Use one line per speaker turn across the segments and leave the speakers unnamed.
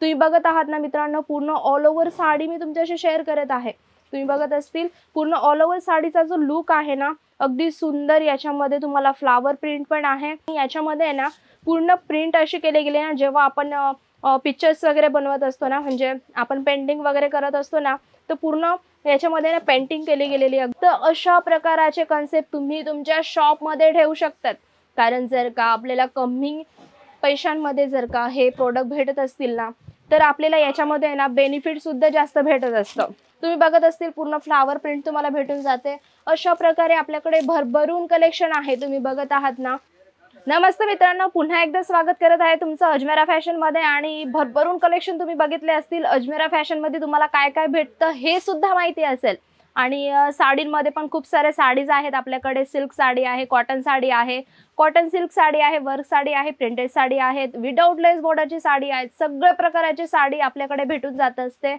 तुम्ही बघत आहात ना मित्रांनो, पूर्ण ऑल ओव्हर साडी मी तुमच्याशी शेअर करत आहे। तुम्ही बघत असतील पूर्ण ऑल ओव्हर साडीचा जो लुक आहे ना, अगदी सुंदर। याच्यामध्ये तुम्हाला फ्लावर प्रिंट पण आहे। याच्यामध्ये आहे ना पूर्ण प्रिंट अशी केली गेली ना, जेव्हा आपण पिक्चर्स वगैरे बनवत असतो ना, म्हणजे आपण पेंटिंग वगैरे करत असतो ना, तर पूर्ण याच्यामध्ये ना पेंटिंग केली गेलेली आहे। तर अशा प्रकारचे कन्सेप्ट तुम्ही तुमच्या शॉप मध्ये ठेवू शकतात। कारण जर का आपल्याला कमी पैशांमध्ये जर का हे प्रोडक्ट भेटत असतील ना, तर आपल्याला याच्यामध्ये ना बेनिफिट सुद्धा जास्त भेटत असतं। तुम्ही बघत असतील पूर्ण फ्लावर प्रिंट तुम्हाला भेटून जाते। अशा प्रकारे आपल्याकडे भरभरून कलेक्शन आहे। तुम्ही बघत आहात ना। नमस्ते मित्रांनो, पुन्हा एकदा स्वागत करत आहे तुमचं अजमेरा फॅशन मध्ये। आणि भरभरून कलेक्शन तुम्ही बघितले असतील। अजमेरा फॅशन मध्ये तुम्हाला काय काय भेटतं हे सुद्धा माहिती असेल। आणि साडींमध्ये पण खूप सारे साडीज आहेत आपल्याकडे। सिल्क साडी आहे, कॉटन साडी आहे, कॉटन सिल्क साडी आहे, वर्क साडी आहे, प्रिंटेड साडी आहे, विदाउट लेस बॉर्डरची साडी आहे। सगळ्या प्रकारची साडी आपल्याकडे भेटून जात असते।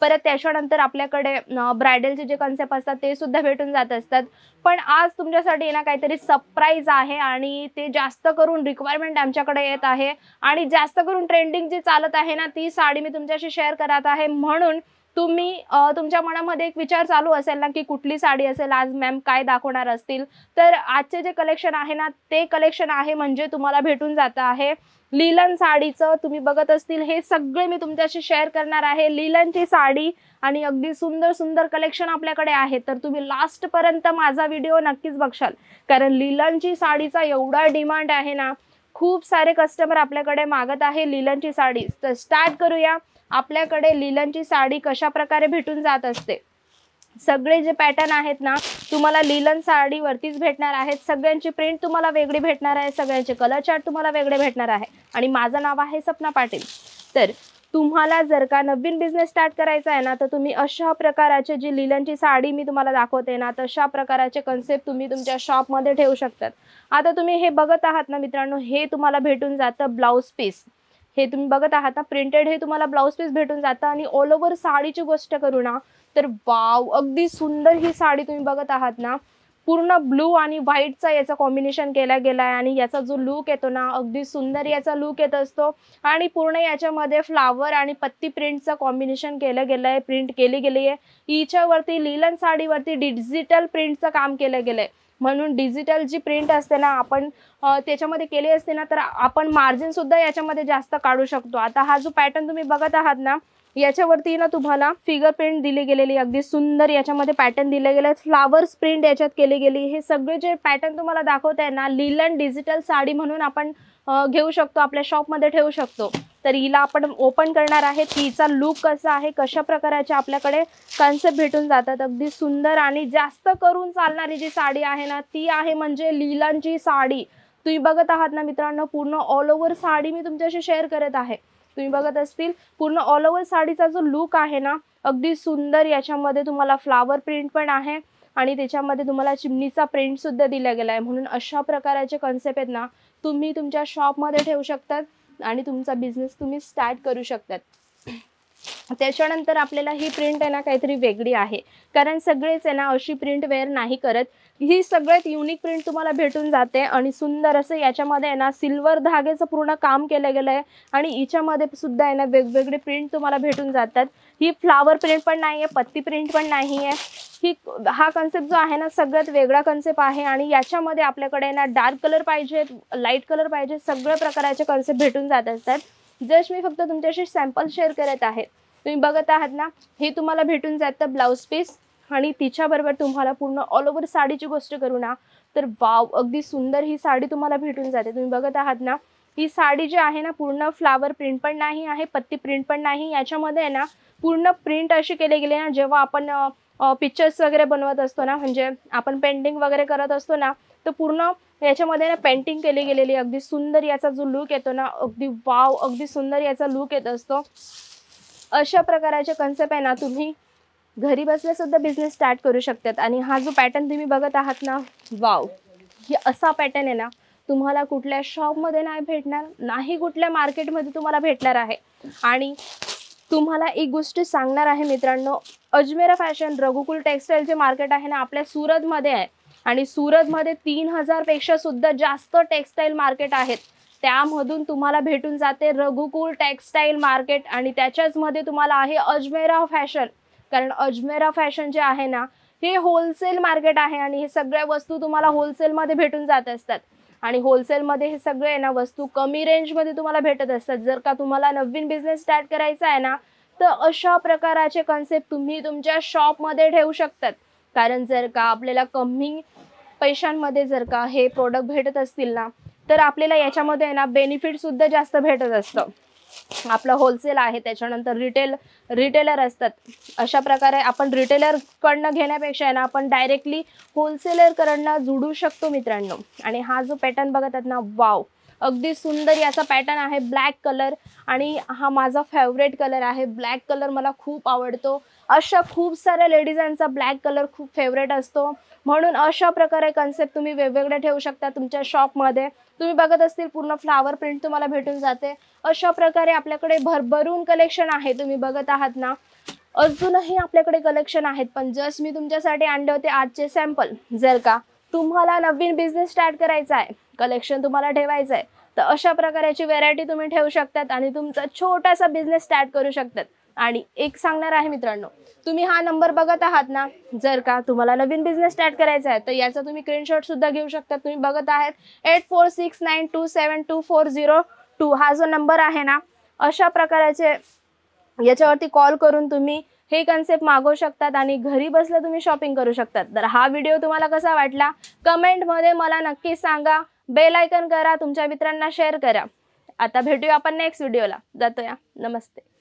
परत त्याच्यानंतर आपल्याकडे ब्रायडलचे जे कन्सेप्ट असतात ते सुद्धा भेटून जात असतात। पण आज तुमच्यासाठी ना काहीतरी सरप्राईज आहे आणि ते जास्त करून रिक्वायरमेंट आमच्याकडे येत आहे आणि जास्त करून ट्रेंडिंग जी चालत आहे ना, ती साडी मी तुमच्याशी शेअर करत आहे। म्हणून तुम्ही तुमच्या मनामध्ये एक विचार चालू असेल ना की कुठली साडी असेल आज मॅम काय दाखवणार असतील। तर आजचे जे कलेक्शन आहे ना, ते कलेक्शन आहे म्हणजे तुम्हाला भेटून जात आहे लिलन साडीचं। तुम्ही बघत असतील हे सगळे मी तुमच्याशी शेअर करणार आहे लिलनची साडी। आणि अगदी सुंदर सुंदर कलेक्शन आपल्याकडे आहे। तर तुम्ही लास्ट पर्यंत माझा व्हिडिओ नक्कीच बघशाल, कारण लिलनची साडीचा एवढा डिमांड आहे ना, खूप सारे कस्टमर आपल्याकडे मागत आहे लिलनची साडी। तर स्टार्ट करूया। आपल्याकडे लिलनची साडी कशा प्रकारे भेटून जात असते। सगळे जे पॅटर्न आहेत ना तुम्हाला लिलन साडीवरतीच भेटणार आहेत। सगळ्यांची प्रिंट तुम्हाला वेगळी भेटणार आहे, सगळ्यांचे कलर चार्ट तुम्हाला वेगळे भेटणार आहे। आणि माझं नाव आहे सपना पाटील। तर तुम्हाला जर का नवीन बिझनेस स्टार्ट करायचा आहे ना, तर तुम्ही अशा प्रकारचे जी लिलनची साडी मी तुम्हाला दाखवते ना, तशा प्रकारचे कन्सेप्ट तुम्ही तुमच्या शॉप मध्ये ठेवू शकतात। आता तुम्ही हे बघत आहात ना मित्रांनो, हे तुम्हाला भेटून जातं ब्लाउज पीस। हे तुम्ही बघत आहात ना प्रिंटेड, हे तुम्हाला ब्लाउज पीस भेटून जातं। आणि ऑल ओव्हर साडीची गोष्ट करू ना, तर वाव अगदी सुंदर ही साडी तुम्ही बघत आहात ना, पूर्ण ब्लू आणि व्हाईटचा याचा कॉम्बिनेशन केला गेला आहे। आणि याचा जो लुक येतो ना, अगदी सुंदर याचा लुक येत असतो। आणि पूर्ण याच्यामध्ये फ्लावर आणि पत्ती प्रिंटचं कॉम्बिनेशन केलं गेलं आहे, प्रिंट केली गेली आहे। हिच्यावरती लिलन साडीवरती डिजिटल प्रिंटचं काम केलं गेलंय। म्हणून डिजिटल जी प्रिंट असते ना, आपण त्याच्यामध्ये केली असते ना, तर आपण मार्जिन सुद्धा याच्यामध्ये जास्त काढू शकतो। आता हा जो पॅटर्न तुम्ही बघत आहात ना, याच्यावरती ना तुम्हाला फिगर प्रिंट दिली गेलेली, अगदी सुंदर याच्यामध्ये पॅटर्न दिले गेले, फ्लावर्स प्रिंट याच्यात केली गेली। हे सगळे जे पॅटर्न तुम्हाला दाखवते ना, लिलन डिजिटल साडी म्हणून आपण घेऊ शकतो, आपल्या शॉप मध्ये ठेवू शकतो। तर हिला आपण ओपन करणार आहे। हिचा लुक कसा आहे, कशा प्रकारचे आपल्याकडे कन्सेप्ट भेटून जातात, अगदी सुंदर। आणि जास्त करून चालणारी जी साडी आहे ना, ती आहे म्हणजे लिलनची साडी। तुम्ही बघत आहात ना मित्रांनो, पूर्ण ऑल ओव्हर साडी मी तुमच्याशी शेअर करत आहे। तुम्ही बघत असतील पूर्ण ऑल ओव्हर साडीचा जो लुक आहे ना, अगदी सुंदर। याच्यामध्ये तुम्हाला फ्लावर प्रिंट पण आहे आणि त्याच्यामध्ये तुम्हाला चिमणीचा प्रिंट सुद्धा दिला गेला आहे। म्हणून अशा प्रकारचे कन्सेप्ट आहेत ना, तुम्ही तुमच्या शॉप मध्ये ठेवू शकतात आणि तुमचा बिझनेस तुम्ही स्टार्ट करू शकतात। त्याच्यानंतर आपल्याला ही प्रिंट आहे ना काहीतरी वेगळी आहे, कारण सगळेच आहे ना अशी प्रिंट वेअर नाही करत। ही सगळ्यात युनिक प्रिंट तुम्हाला भेटून जाते आणि सुंदर असं याच्यामध्ये आहे ना सिल्वर धाग्याचं पूर्ण काम केलं गेलं आहे। आणि हिच्यामध्ये सुद्धा आहे ना वेगवेगळे प्रिंट तुम्हाला भेटून जातात। ही फ्लावर प्रिंट पण नाहीये, पत्ती प्रिंट पण नाहीये। हा कन्सेप्ट जो आहे ना सगळ्यात वेगळा कन्सेप्ट आहे। आणि याच्यामध्ये आपल्याकडे ना डार्क कलर पाहिजे, लाईट कलर पाहिजे, सगळ्या प्रकारचे कन्सेप्ट भेटून जात असतात। जस्ट मी फक्त तुमच्याशी सॅम्पल शेअर करत आहे। तुम्ही बघत आहात ना, हे तुम्हाला भेटून जातं ब्लाउज पीस। आणि तिच्याबरोबर तुम्हाला पूर्ण ऑल ओव्हर साडीची गोष्ट करू ना, तर वाव अगदी सुंदर ही साडी तुम्हाला भेटून जाते। तुम्ही बघत आहात ना, ही साडी जी आहे ना पूर्ण फ्लावर प्रिंट पण नाही आहे, पत्ती प्रिंट पण नाही। याच्यामध्ये आहे ना पूर्ण प्रिंट अशी केली गेली ना, जेव्हा आपण पिक्चर्स वगैरे बनवत असतो ना, म्हणजे आपण पेंटिंग वगैरे करत असतो ना, तर पूर्ण याच्यामध्ये ना पेंटिंग केली गेलेली, अगदी सुंदर याचा जो लुक येतो ना, अगदी वाव अगदी सुंदर याचा लुक येत असतो। अशा प्रकारचे कन्सेप्ट आहे ना, तुम्ही घरी बसल्या सुद्धा बिझनेस स्टार्ट करू शकतात। आणि हा जो पॅटर्न तुम्ही बघत आहात ना, वाव ही असा पॅटर्न आहे ना, तुम्हाला कुठल्या शॉप मध्ये नाही भेटणार, नाही कुठल्या मार्केट मध्ये तुम्हाला भेटणार आहे। आणि तुम्हाला एक गोष्ट सांगणार आहे मित्रांनो, अजमेरा फॅशन रघुकुल टेक्सटाईल जे मार्केट आहे ना आपल्या सुरत मध्ये आहे। आणि सुरत मध्ये 3000 पेक्षा सुद्धा जास्त टेक्सटाईल मार्केट आहेत। त्यामधून तुम्हाला भेटून जाते रघुकुल टेक्सटाईल मार्केट आणि त्याच्याच मध्ये तुम्हाला आहे अजमेरा फॅशन. कारण अजमेरा फॅशन जे आहे ना हे होलसेल मार्केट आहे आणि हे सगळ्या वस्तू तुम्हाला होलसेलमध्ये भेटून जात असतात आणि होलसेलमध्ये हे सगळे ना वस्तू कमी रेंजमध्ये तुम्हाला भेटत असतात. जर का तुम्हाला नवीन बिझनेस स्टार्ट करायचा आहे ना तर अशा प्रकाराचे कन्सेप्ट तुम्ही तुमच्या शॉपमध्ये ठेवू शकतात. कारण जर का आपल्याला कमी पैशांमध्ये जर का हे प्रोडक्ट भेटत असतील ना तर आपल्याला याच्यामध्ये ना बेनिफिट सुद्धा जास्त भेटत असतं. आपलं होलसेल आहे, त्याच्यानंतर रिटेलर असतात. अशा प्रकारे आपण रिटेलर कडनं घेण्यापेक्षा ना आपण डायरेक्टली होलसेलर कडनं जुडू शकतो मित्रांनो. आणि हा जो पॅटर्न बघत आहात ना, वाव, अगदी सुंदर याचा पॅटर्न आहे. ब्लॅक कलर आणि हा माझा फेवरेट कलर आहे. ब्लॅक कलर मला खूप आवडतो. अशा खूप साऱ्या लेडीजांचा ब्लॅक कलर खूप फेवरेट असतो. म्हणून अशा प्रकारे कन्सेप्ट तुम्ही वेगवेगळे ठेवू शकता तुमच्या शॉपमध्ये. तुम्ही बघत असतील पूर्ण फ्लावर प्रिंट तुम्हाला भेटून जाते. अशा प्रकारे आपल्याकडे भरभरून कलेक्शन आहे. तुम्ही बघत आहात ना, अजूनही आपल्याकडे कलेक्शन आहेत, पण जस्ट मी तुमच्यासाठी आणले होते आजचे सॅम्पल. जर का तुम्हाला नवीन बिझनेस स्टार्ट करायचा आहे, कलेक्शन तुम्हाला ठेवायचं आहे, तर अशा प्रकारची व्हेरायटी तुम्ही ठेवू शकतात आणि तुमचा छोटासा बिझनेस स्टार्ट करू शकतात. आणि एक सांगणार आहे मित्रांनो, तुम्ही हा नंबर बघत आहात ना, जर का तुम्हाला नवीन बिझनेस स्टार्ट करायचा आहे तर याचा तुम्ही स्क्रीनशॉट सुद्धा घेऊ शकता. तुम्ही बघत आहात 8469272402 हा जो नंबर आहे ना, अशा प्रकारचे याच्यावरती कॉल करून तुम्ही हे कन्सेप्ट मागवू शकतात आणि घरी बसल्या तुम्ही शॉपिंग करू शकतात. तर हा व्हिडिओ तुम्हाला कसा वाटला कमेंटमध्ये मला नक्की सांगा. बेल आयकॉन करा, तुमच्या मित्रांना शेअर करा. आता भेटूया आपण नेक्स्ट व्हिडिओला. जातोया, नमस्ते.